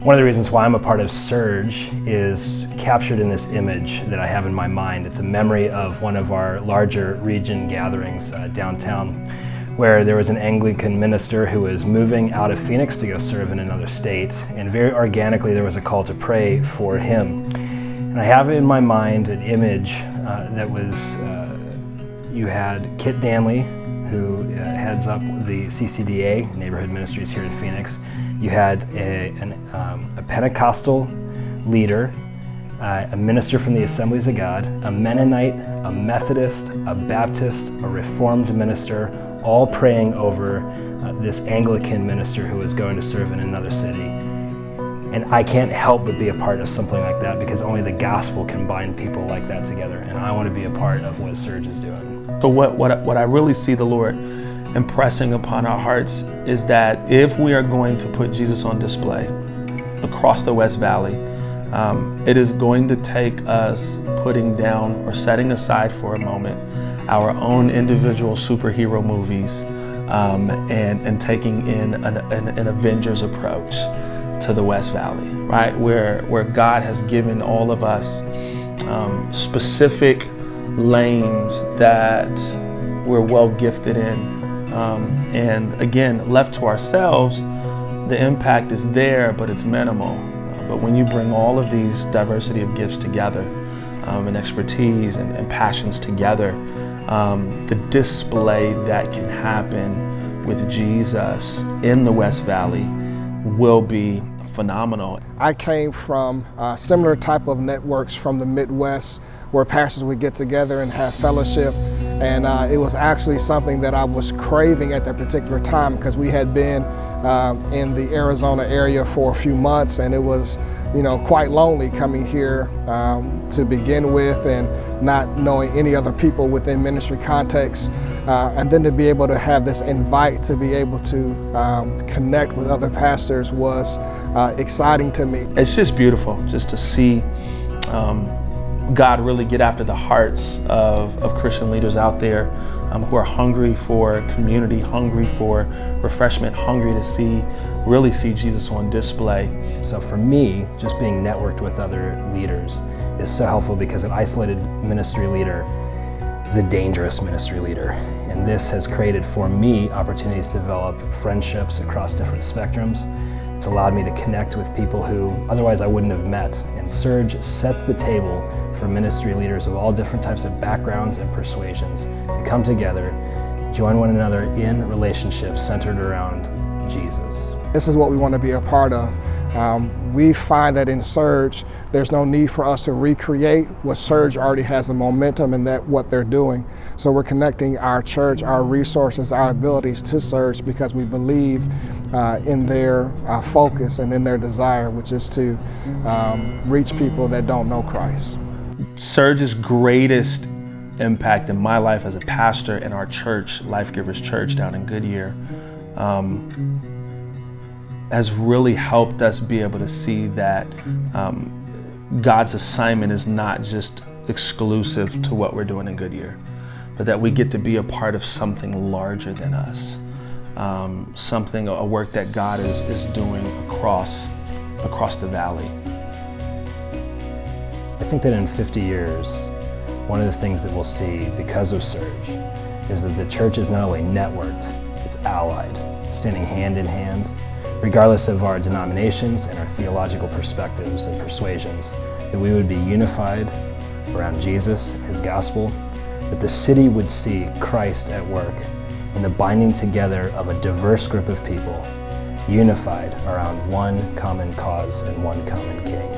One of the reasons why I'm a part of Surge is captured in this image that I have in my mind. It's a memory of one of our larger region gatherings downtown, where there was an Anglican minister who was moving out of Phoenix to go serve in another state, and very organically there was a call to pray for him. And I have in my mind an image that was, you had Kit Danley, who heads up the CCDA, Neighborhood Ministries here in Phoenix. You had a Pentecostal leader, a minister from the Assemblies of God, a Mennonite, a Methodist, a Baptist, a Reformed minister, all praying over this Anglican minister who was going to serve in another city. And I can't help but be a part of something like that, because only the gospel can bind people like that together. And I want to be a part of what Surge is doing. So what I really see the Lord impressing upon our hearts is that if we are going to put Jesus on display across the West Valley, it is going to take us putting down or setting aside for a moment our own individual superhero movies and taking in an Avengers approach to the West Valley, right? Where God has given all of us specific lanes that we're well gifted in. And again, left to ourselves, the impact is there, but it's minimal. But when you bring all of these diversity of gifts together, and expertise and passions together, the display that can happen with Jesus in the West Valley will be phenomenal. I came from similar type of networks from the Midwest, where pastors would get together and have fellowship. And it was actually something that I was craving at that particular time, because we had been in the Arizona area for a few months, and it was, quite lonely coming here to begin with, and not knowing any other people within ministry context. And then to be able to have this invite to be able to connect with other pastors was exciting to me. It's just beautiful just to see God really get after the hearts of Christian leaders out there who are hungry for community, hungry for refreshment, hungry to really see Jesus on display. So for me, just being networked with other leaders is so helpful, because an isolated ministry leader is a dangerous ministry leader. And this has created for me opportunities to develop friendships across different spectrums. It's allowed me to connect with people who otherwise I wouldn't have met. And Surge sets the table for ministry leaders of all different types of backgrounds and persuasions to come together, join one another in relationships centered around Jesus. This is what we want to be a part of. We find that in Surge, there's no need for us to recreate what Surge already has the momentum in that what they're doing. So we're connecting our church, our resources, our abilities to Surge, because we believe in their focus and in their desire, which is to reach people that don't know Christ. Surge's greatest impact in my life as a pastor in our church, Life Givers Church down in Goodyear, has really helped us be able to see that God's assignment is not just exclusive to what we're doing in Goodyear, but that we get to be a part of something larger than us, a work that God is doing across the valley. I think that in 50 years, one of the things that we'll see because of Surge is that the church is not only networked, it's allied, standing hand in hand, regardless of our denominations and our theological perspectives and persuasions, that we would be unified around Jesus, His gospel, that the city would see Christ at work in the binding together of a diverse group of people, unified around one common cause and one common King.